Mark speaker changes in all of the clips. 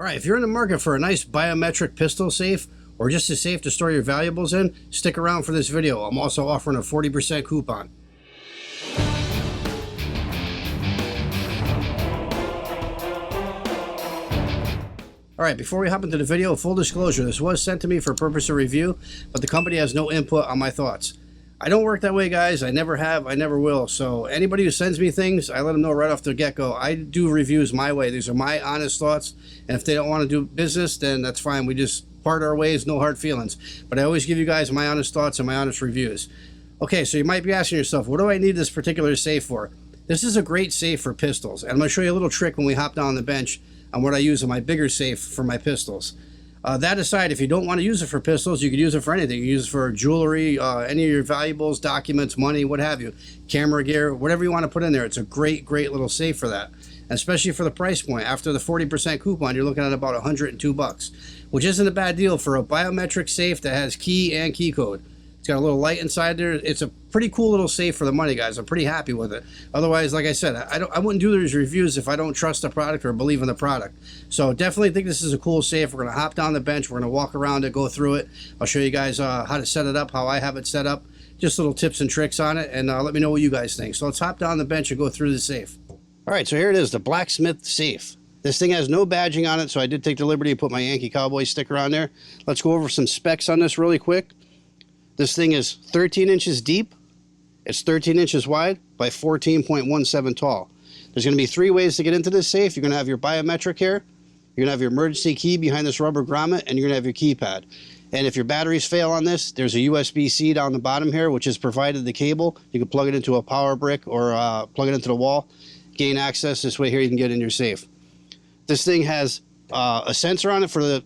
Speaker 1: All right, if you're in the market for a nice biometric pistol safe or just a safe to store your valuables in, stick around for this video. I'm also offering a 40% coupon. All right, before we hop into the video, full disclosure, this was sent to me for purpose of review, but the company has no input on my thoughts. I don't work that way, guys. I never have. I never will. So anybody who sends me things, I let them know right off the get-go. I do reviews my way. These are my honest thoughts. And if they don't want to do business, then that's fine. We just part our ways, no hard feelings. But I always give you guys my honest thoughts and my honest reviews. Okay, so you might be asking yourself, what do I need this particular safe for? This is a great safe for pistols. And I'm going to show you a little trick when we hop down the bench on what I use in my bigger safe for my pistols. That aside, if you don't want to use it for pistols, you could use it for anything. You can use it for jewelry, any of your valuables, documents, money, what have you, camera gear, whatever you want to put in there. It's a great, great little safe for that. And especially for the price point. After the 40% coupon, you're looking at about 102 bucks, which isn't a bad deal for a biometric safe that has key and key code. It's got a little light inside there. It's a pretty cool little safe for the money, guys. I'm pretty happy with it. Otherwise, like I said, I wouldn't do these reviews if I don't trust the product or believe in the product. So definitely think this is a cool safe. We're going to hop down the bench. We're going to walk around it, go through it. I'll show you guys how to set it up, how I have it set up. Just little tips and tricks on it, and let me know what you guys think. So let's hop down the bench and go through the safe. All right, so here it is, the Blacksmith Safe. This thing has no badging on it, so I did take the liberty to put my Yankee Cowboy sticker on there. Let's go over some specs on this really quick. This thing is 13 inches deep, it's 13 inches wide by 14.17 tall. There's going to be 3 ways to get into this safe. You're going to have your biometric here, you're going to have your emergency key behind this rubber grommet, and you're going to have your keypad. And if your batteries fail on this, there's a USB-C down the bottom here, which is provided the cable. You can plug it into a power brick or plug it into the wall, gain access. This way here you can get in your safe. This thing has a sensor on it for the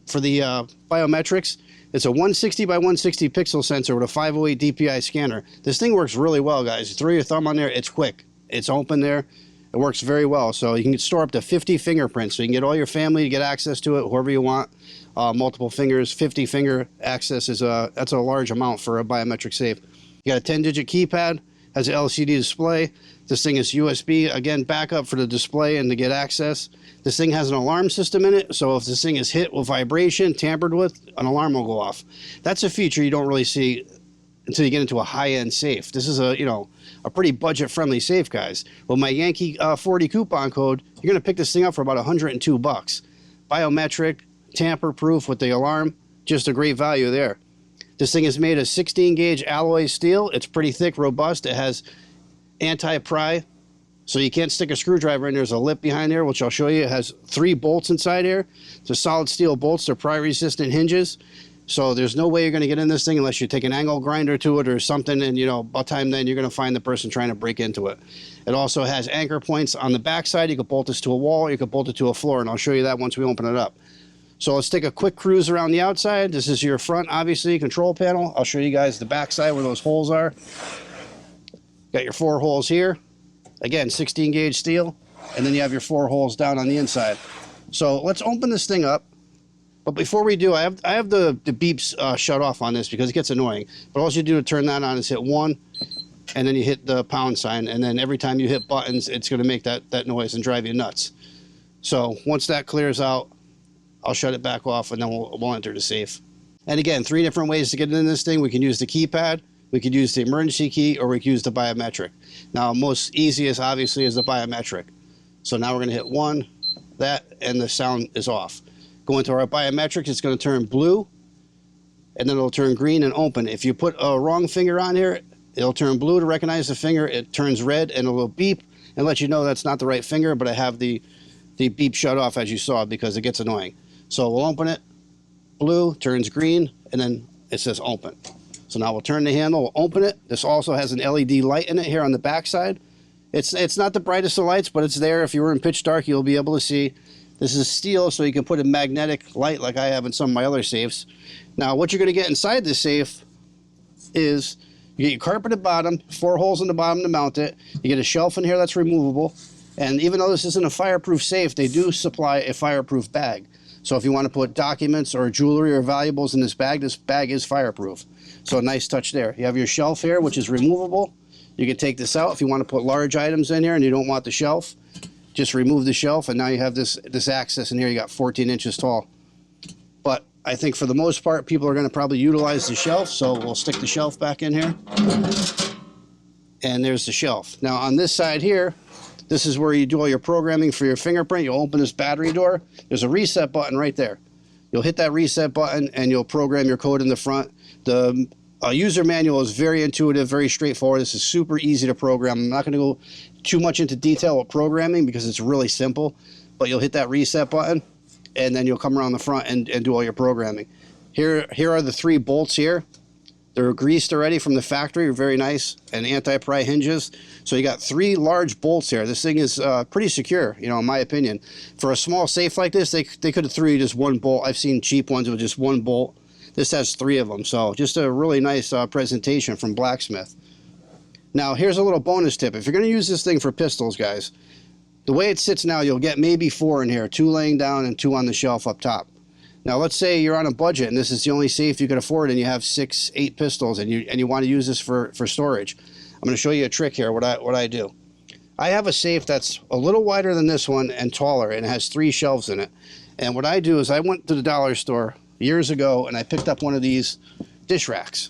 Speaker 1: biometrics. It's a 160 by 160 pixel sensor with a 508 DPI scanner. This thing works really well, guys. You throw your thumb on there, it's quick. It's open there. It works very well. So you can store up to 50 fingerprints. So you can get all your family to get access to it, whoever you want. Multiple fingers, 50 finger access is that's a large amount for a biometric safe. You got a 10-digit keypad, has an LCD display. This thing is USB, again, backup for the display and to get access. This thing has an alarm system in it, so if this thing is hit with vibration, tampered with, an alarm will go off. That's a feature you don't really see until you get into a high-end safe. This is a pretty budget-friendly safe, guys. With my Yankee 40 coupon code, you're going to pick this thing up for about 102 bucks. Biometric, tamper-proof with the alarm, just a great value there. This thing is made of 16-gauge alloy steel. It's pretty thick, robust. It has anti-pry, so you can't stick a screwdriver in. There's a lip behind there, which I'll show you. It has 3 bolts inside here. They're solid steel bolts. They're pry-resistant hinges, so there's no way you're going to get in this thing unless you take an angle grinder to it or something, and by the time then you're going to find the person trying to break into it. It also has anchor points on the back side. You could bolt this to a wall, you could bolt it to a floor, and I'll show you that once we open it up. So let's take a quick cruise around the outside. This is your front, obviously, control panel. I'll show you guys the back side where those holes are. Got your 4 holes here. Again, 16-gauge steel. And then you have your 4 holes down on the inside. So let's open this thing up. But before we do, I have the beeps shut off on this because it gets annoying. But all you do to turn that on is hit 1, and then you hit the pound sign. And then every time you hit buttons, it's going to make that noise and drive you nuts. So once that clears out, I'll shut it back off, and then we'll enter the safe. And again, 3 different ways to get in this thing. We can use the keypad, we could use the emergency key, or we could use the biometric. Now, most easiest, obviously, is the biometric. So now we're going to hit 1, that, and the sound is off. Go into our biometrics, it's going to turn blue, and then it'll turn green and open. If you put a wrong finger on here, it'll turn blue to recognize the finger. It turns red, and it'll beep and let you know that's not the right finger, but I have the beep shut off, as you saw, because it gets annoying. So we'll open it, blue, turns green, and then it says open. So now we'll turn the handle, we'll open it. This also has an LED light in it here on the back side. It's not the brightest of lights, but it's there. If you were in pitch dark, you'll be able to see. This is steel, so you can put a magnetic light like I have in some of my other safes. Now, what you're going to get inside this safe is you get your carpeted bottom, 4 holes in the bottom to mount it. You get a shelf in here that's removable. And even though this isn't a fireproof safe, they do supply a fireproof bag. So if you want to put documents or jewelry or valuables in this bag is fireproof. So a nice touch there. You have your shelf here, which is removable. You can take this out if you want to put large items in here and you don't want the shelf. just remove the shelf, and now you have this access in here. You got 14 inches tall. But I think for the most part, people are going to probably utilize the shelf, so we'll stick the shelf back in here. And there's the shelf. Now on this side here, this is where you do all your programming for your fingerprint. You'll open this battery door. There's a reset button right there. You'll hit that reset button and you'll program your code in the front. The user manual is very intuitive, very straightforward. This is super easy to program. I'm not going to go too much into detail with programming because it's really simple, but you'll hit that reset button and then you'll come around the front and do all your programming. Here are the 3 bolts here. They're greased already from the factory, very nice, and anti-pry hinges. So you got 3 large bolts here. This thing is pretty secure, you know, in my opinion. For a small safe like this, they could have threw you just 1 bolt. I've seen cheap ones with just 1 bolt. This has 3 of them, so just a really nice presentation from Blacksmith. Now, here's a little bonus tip. If you're going to use this thing for pistols, guys, the way it sits now, you'll get maybe 4 in here, 2 laying down and 2 on the shelf up top. Now, let's say you're on a budget and this is the only safe you can afford and you have 6, 8 pistols and you want to use this for storage. I'm going to show you a trick here, what I do. I have a safe that's a little wider than this one and taller, and it has 3 shelves in it. And what I do is I went to the dollar store years ago and I picked up one of these dish racks.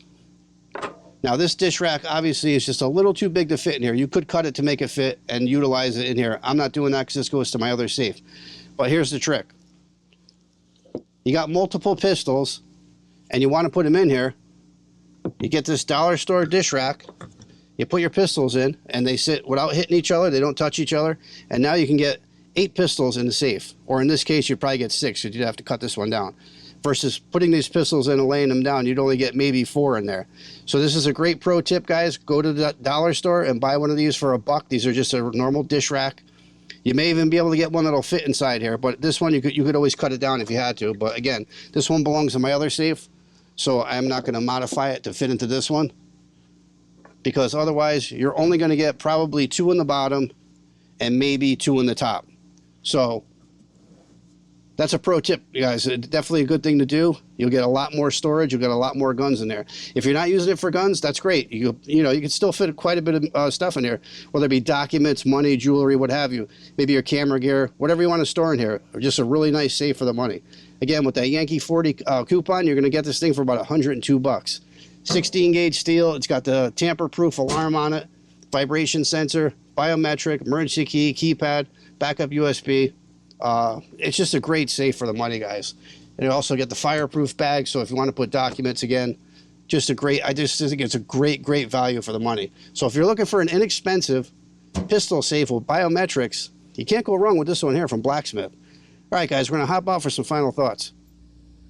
Speaker 1: Now, this dish rack obviously is just a little too big to fit in here. You could cut it to make it fit and utilize it in here. I'm not doing that because this goes to my other safe. But here's the trick. You got multiple pistols and you want to put them in here. You get this dollar store dish rack, you put your pistols in and they sit without hitting each other, they don't touch each other, and now you can get 8 pistols in the safe. Or in this case, you'd probably get 6 because you'd have to cut this one down. Versus putting these pistols in and laying them down, you'd only get maybe 4 in there. So this is a great pro tip, guys. Go to the dollar store and buy one of these for $1. These are just a normal dish rack. You may even be able to get one that'll fit inside here, but this one you could always cut it down if you had to. But again, this one belongs in my other safe, so I'm not going to modify it to fit into this one, because otherwise you're only going to get probably 2 in the bottom and maybe 2 in the top. So that's a pro tip, you guys. It's definitely a good thing to do. You'll get a lot more storage. You'll get a lot more guns in there. If you're not using it for guns, that's great. You know, you can still fit quite a bit of stuff in here, whether it be documents, money, jewelry, what have you. Maybe your camera gear, whatever you want to store in here. Or just a really nice safe for the money. Again, with that Yankee 40 coupon, you're going to get this thing for about $102. 16 gauge steel. It's got the tamper-proof alarm on it, vibration sensor, biometric, emergency key, keypad, backup USB. It's just a great safe for the money, guys. And you also get the fireproof bag, so if you want to put documents, again, just a great, I just think it's a great value for the money. So if you're looking for an inexpensive pistol safe with biometrics, you can't go wrong with this one here from Blacksmith. All right, guys, we're going to hop out for some final thoughts.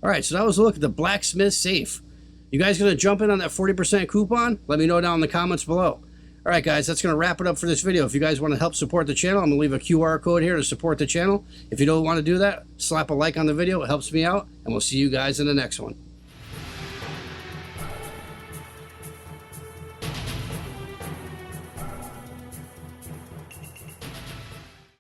Speaker 1: All right, so that was a look at the Blacksmith safe. You guys going to jump in on that 40% coupon? Let me know down in the comments below. All right, guys, that's going to wrap it up for this video. If you guys want to help support the channel, I'm going to leave a QR code here to support the channel. If you don't want to do that, slap a like on the video. It helps me out, and we'll see you guys in the next one.